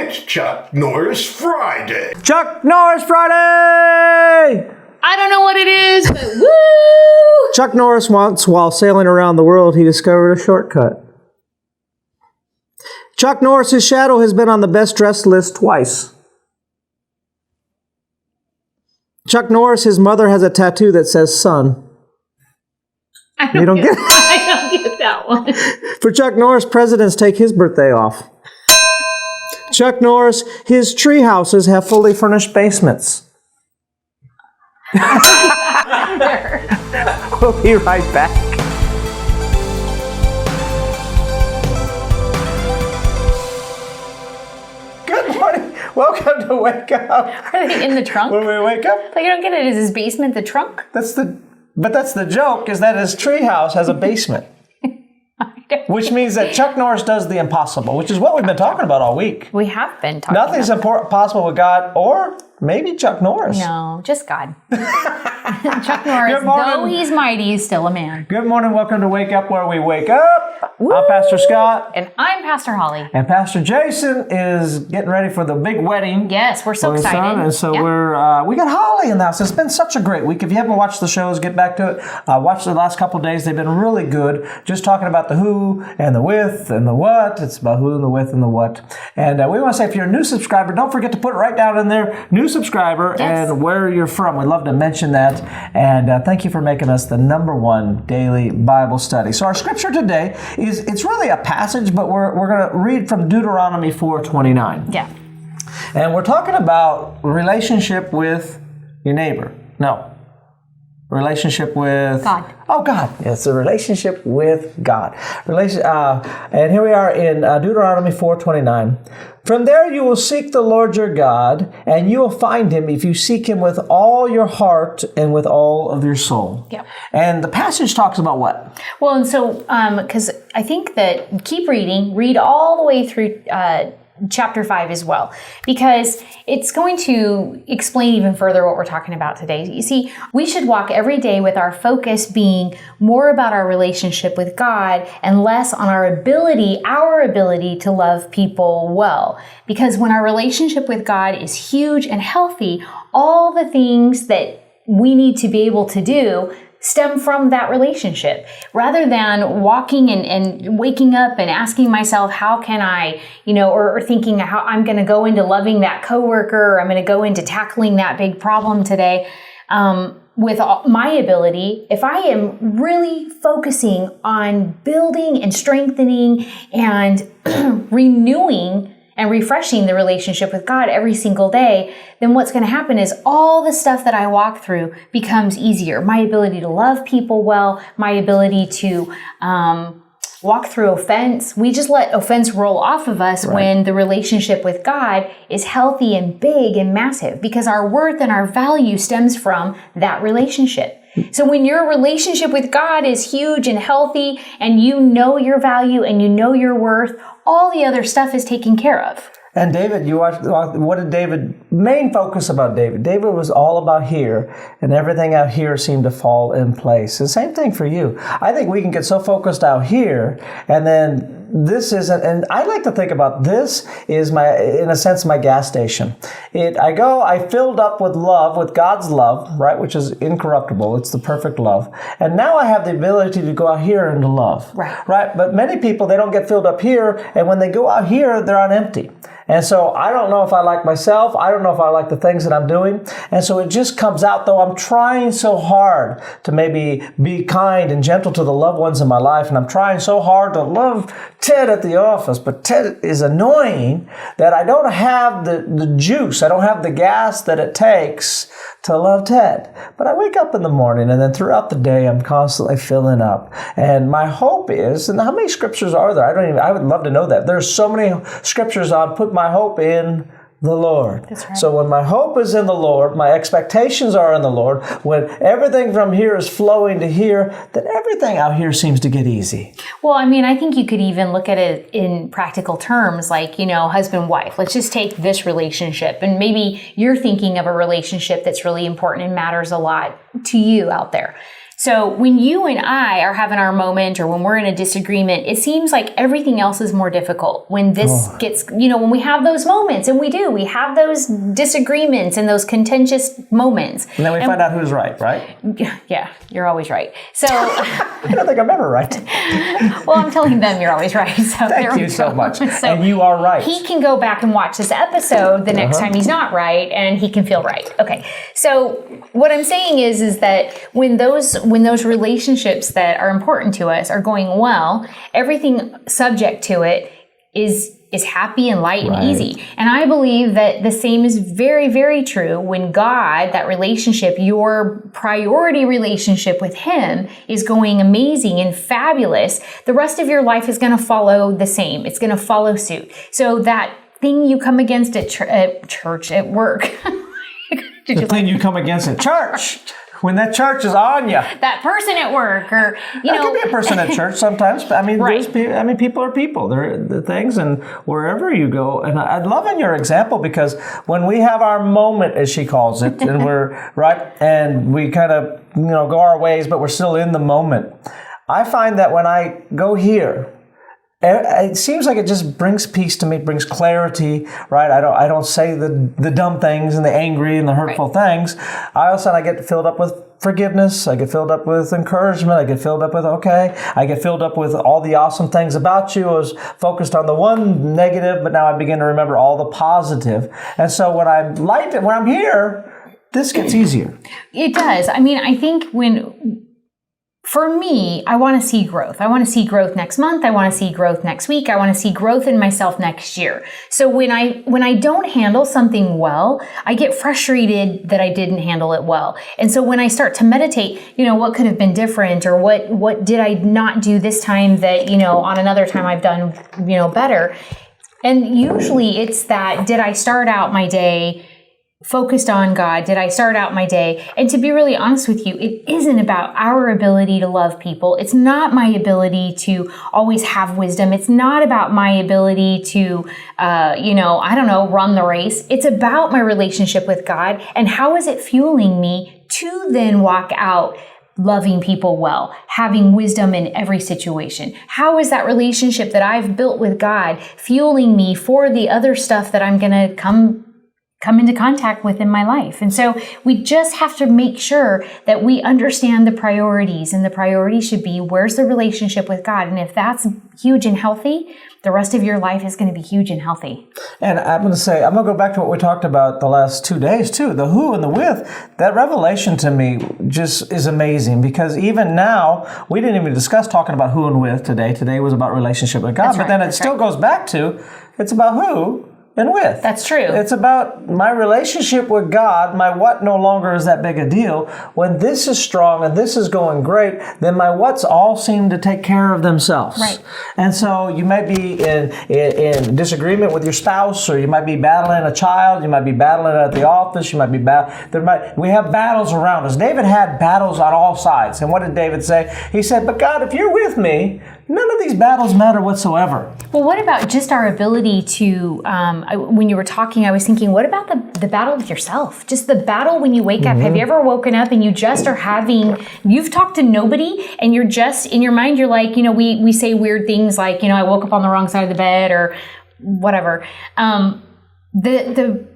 It's Chuck Norris Friday. Chuck Norris Friday! I don't know what it is, but woo! Chuck Norris once, while sailing around the world, he discovered a shortcut. Chuck Norris's shadow has been on the best dressed list twice. Chuck Norris, his mother has a tattoo that says son. I don't get that one. For Chuck Norris, presidents take his birthday off. Chuck Norris, his tree houses have fully furnished basements. We'll be right back. Good morning. Welcome to Wake Up. Are they in the trunk? When we wake up, Like, I don't get it. Is his basement the trunk? that's the joke, is that his treehouse has a basement. Which means that Chuck Norris does the impossible, which is what we've been talking about all week. We have been talking Nothing's impossible with God, or maybe Chuck Norris. No, just God. Chuck Norris, Good morning. though he's mighty, he's still a man. Good morning. Welcome to Wake Up, where we wake up. Woo! I'm Pastor Scot. And I'm Pastor Holly. And Pastor Jason is getting ready for the big wedding. Yes, we're so for his son. excited. And so Yep. we got Holly in the house. It's been such a great week. If you haven't watched the shows, get back to it. Watch the last couple of days. They've been really good. Just talking about the who and the with and the what. It's about who and the with and the what. And we want to say, if you're a new subscriber, don't forget to put it right down in there, new subscriber, Yes. and where you're from. We'd love to mention that. And thank you for making us the #1 daily Bible study. So our scripture today it's really a passage, but we're going to read from Deuteronomy 4:29. Yeah. And we're talking about relationship with your neighbor. No. Relationship with God. Oh, God. It's a relationship with God. And here we are in Deuteronomy 4:29. From there you will seek the Lord your God, and you will find him if you seek him with all your heart and with all of your soul. Yep. And the passage talks about what? Well, and so, because I think that keep reading, read all the way through chapter 5 as well, because it's going to explain even further what we're talking about today. You see, we should walk every day with our focus being more about our relationship with God and less on our ability to love people well. Because when our relationship with God is huge and healthy, all the things that we need to be able to do stem from that relationship, rather than walking and waking up and asking myself, how can I, or thinking how I'm going to go into loving that coworker, or I'm going to go into tackling that big problem today. With my ability, if I am really focusing on building and strengthening and renewing and refreshing the relationship with God every single day, then what's going to happen is all the stuff that I walk through becomes easier. My ability to love people well, my ability to walk through offense. We just let offense roll off of us when the relationship with God is healthy and big and massive, because our worth and our value stems from that relationship. So when your relationship with God is huge and healthy, and you know your value and you know your worth, all the other stuff is taken care of. And David, you watched, what did David, main focus about David? David was all about here, and everything out here seemed to fall in place. The same thing for you. I think we can get so focused out here, and then this isn't, and I like to think about this is in a sense, my gas station. I filled up with love, with God's love, right, which is incorruptible. It's the perfect love. And now I have the ability to go out here and to love. Right? But many people, they don't get filled up here, and when they go out here, they're on empty. And so I don't know if I like myself. I don't know if I like the things that I'm doing. And so it just comes out, though I'm trying so hard to maybe be kind and gentle to the loved ones in my life. And I'm trying so hard to love Ted at the office. But Ted is annoying that I don't have the juice. I don't have the gas that it takes to love Ted. But I wake up in the morning, and then throughout the day, I'm constantly filling up. And my hope is, and how many scriptures are there? I would love to know that. There's so many scriptures on put my hope in the Lord. That's right. So when my hope is in the Lord, my expectations are in the Lord, when everything from here is flowing to here, then everything out here seems to get easy. Well, I mean, I think you could even look at it in practical terms, like, husband-wife. Let's just take this relationship. And maybe you're thinking of a relationship that's really important and matters a lot to you out there. So when you and I are having our moment or when we're in a disagreement, it seems like everything else is more difficult. When this gets, when we have those moments, and we have those disagreements and those contentious moments. And then we find out who's right? Yeah, you're always right. So I don't think I'm ever right. Well, I'm telling them you're always right. So Thank you so much. So and you are right. He can go back and watch this episode the next time he's not right, and he can feel right. Okay. So what I'm saying is that when those relationships that are important to us are going well, everything subject to it is happy and light and easy. And I believe that the same is very, very true when God, that relationship, your priority relationship with Him is going amazing and fabulous. The rest of your life is going to follow the same. It's going to follow suit. So that thing you come against at church, at work. The thing you come against at church. When that church is on you. That person at work, or There could be a person at church sometimes. But people are people. They're the things, and wherever you go. And I love in your example because when we have our moment, as she calls it, and we're right, and we kind of go our ways, but we're still in the moment. I find that when I go here, it seems like it just brings peace to me, brings clarity, right? I don't say the dumb things and the angry and the hurtful things. All of a sudden I get filled up with forgiveness. I get filled up with encouragement. I get filled up with I get filled up with all the awesome things about you. I was focused on the one negative, but now I begin to remember all the positive. And so when I'm here, this gets easier. It does. I mean, I think for me, I want to see growth. I want to see growth next month. I want to see growth next week. I want to see growth in myself next year. So when I don't handle something well, I get frustrated that I didn't handle it well. And so when I start to meditate, what could have been different, or what did I not do this time that, on another time I've done, better. And usually it's that, did I start out my day focused on God? Did I start out my day? And to be really honest with you, it isn't about our ability to love people. It's not my ability to always have wisdom. It's not about my ability to, run the race. It's about my relationship with God, and how is it fueling me to then walk out loving people well, having wisdom in every situation. How is that relationship that I've built with God fueling me for the other stuff that I'm going to come into contact with in my life? And so we just have to make sure that we understand the priorities, and the priority should be, where's the relationship with God? And if that's huge and healthy, the rest of your life is going to be huge and healthy. And I'm going to go back to what we talked about the last 2 days too, the who and the with. That revelation to me just is amazing, because even now, we didn't even discuss talking about who and with today. Today was about relationship with God, but then it still goes back to, it's about who and with. That's true. It's about my relationship with God. My what no longer is that big a deal. When this is strong and this is going great, then my what's all seem to take care of themselves. Right. And so you might be in disagreement with your spouse, or you might be battling a child, you might be battling at the office, you might be we have battles around us. David had battles on all sides. And what did David say? He said, but God, if you're with me, none of these battles matter whatsoever. Well, what about just our ability to, when you were talking, I was thinking, what about the battle with yourself? Just the battle when you wake up. Have you ever woken up and you just are you've talked to nobody, and you're just, in your mind, you're like, we say weird things like, I woke up on the wrong side of the bed, or whatever. The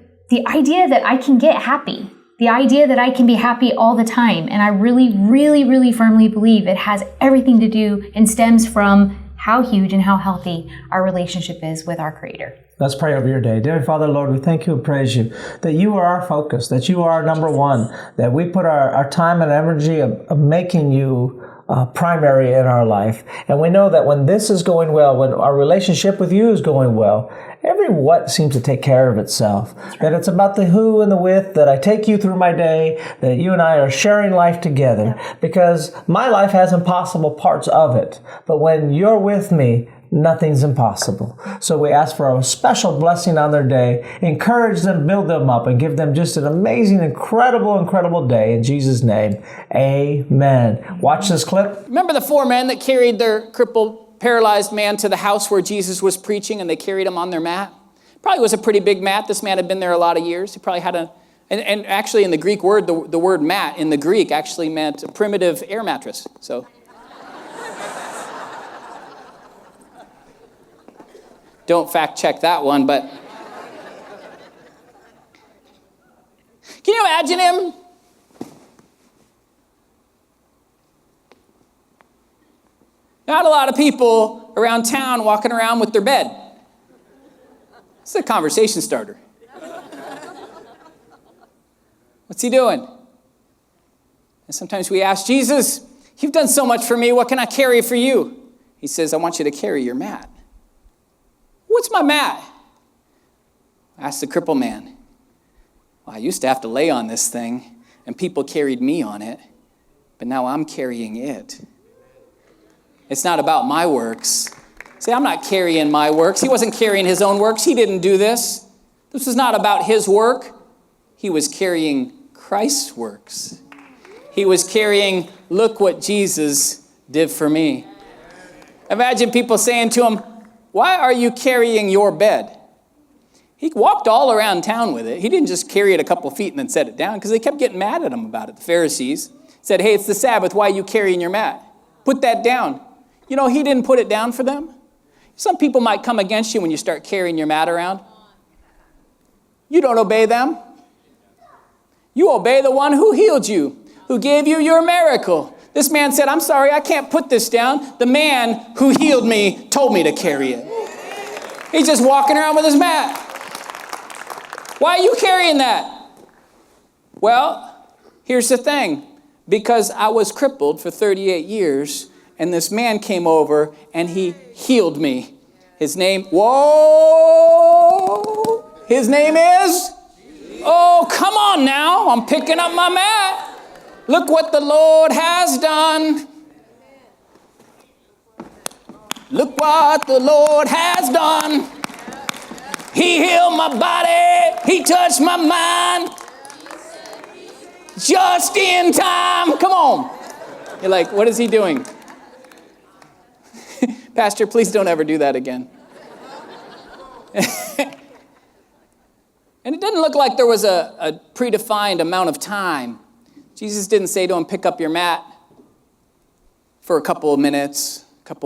idea that I can get happy, the idea that I can be happy all the time. And I really, really, really firmly believe it has everything to do and stems from how huge and how healthy our relationship is with our Creator. Let's pray over your day. Dear Father, Lord, we thank you and praise you that you are our focus, that you are our number one, that we put our time and energy of making you primary in our life. And we know that when this is going well, when our relationship with you is going well, every what seems to take care of itself. Right. That it's about the who and the with, that I take you through my day, that you and I are sharing life together, because my life has impossible parts of it. But when you're with me, nothing's impossible. So we ask for a special blessing on their day, encourage them, build them up, and give them just an amazing, incredible day. In Jesus' name, amen. Watch this clip. Remember the 4 men that carried their crippled, paralyzed man to the house where Jesus was preaching, and they carried him on their mat? Probably was a pretty big mat. This man had been there a lot of years. He probably had a And actually in the Greek word, the word mat in the Greek actually meant a primitive air mattress. So don't fact check that one, but can you imagine him? Not a lot of people around town walking around with their bed. It's a conversation starter. What's he doing? And sometimes we ask, Jesus, you've done so much for me. What can I carry for you? He says, I want you to carry your mat. What's my mat? I asked the crippled man. Well, I used to have to lay on this thing, and people carried me on it, but now I'm carrying it. It's not about my works. See, I'm not carrying my works. He wasn't carrying his own works. He didn't do this. This was not about his work. He was carrying Christ's works. He was carrying, look what Jesus did for me. Imagine people saying to him, why are you carrying your bed? He walked all around town with it. He didn't just carry it a couple feet and then set it down, because they kept getting mad at him about it. The Pharisees said, hey, it's the Sabbath. Why are you carrying your mat? Put that down. You know, he didn't put it down for them. Some people might come against you when you start carrying your mat around. You don't obey them. You obey the one who healed you, who gave you your miracle. This man said, I'm sorry, I can't put this down. The man who healed me told me to carry it. He's just walking around with his mat. Why are you carrying that? Well, here's the thing. Because I was crippled for 38 years, and this man came over and he healed me. His name, his name is? Oh, come on now. I'm picking up my mat. Look what the Lord has done. Look what the Lord has done. He healed my body. He touched my mind. Just in time. Come on. You're like, what is he doing? Pastor, please don't ever do that again. And it didn't look like there was a predefined amount of time. Jesus didn't say to him, pick up your mat for a couple of minutes. It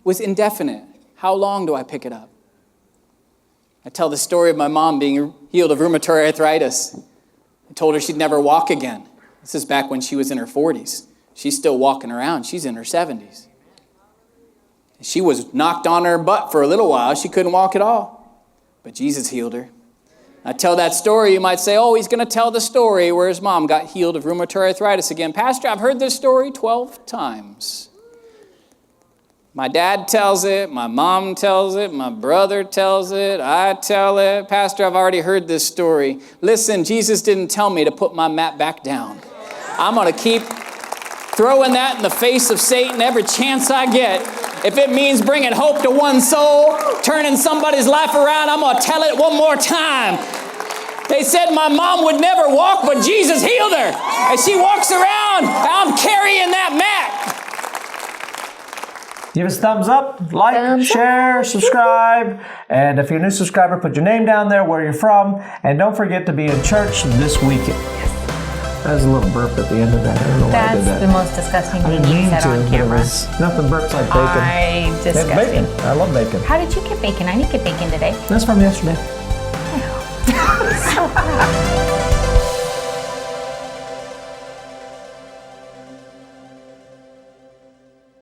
was indefinite. How long do I pick it up? I tell the story of my mom being healed of rheumatoid arthritis. I told her she'd never walk again. This is back when she was in her 40s. She's still walking around. She's in her 70s. She was knocked on her butt for a little while. She couldn't walk at all. But Jesus healed her. I tell that story, you might say, oh, he's going to tell the story where his mom got healed of rheumatoid arthritis again. Pastor, I've heard this story 12 times. My dad tells it, my mom tells it, my brother tells it, I tell it. Pastor, I've already heard this story. Listen, Jesus didn't tell me to put my mat back down. I'm going to keep throwing that in the face of Satan every chance I get. If it means bringing hope to one soul, turning somebody's life around, I'm going to tell it one more time. They said my mom would never walk, but Jesus healed her. And she walks around, I'm carrying that mat. Give us a thumbs up, like, share, subscribe. And if you're a new subscriber, put your name down there, where you're from. And don't forget to be in church this weekend. That was a little burp at the end of that. I don't know why I did that. That's the most disgusting I thing didn't you mean said to, on but camera. nothing burps like bacon. Disgusting. Bacon. I love bacon. How did you get bacon? I didn't get bacon today. That's from yesterday. So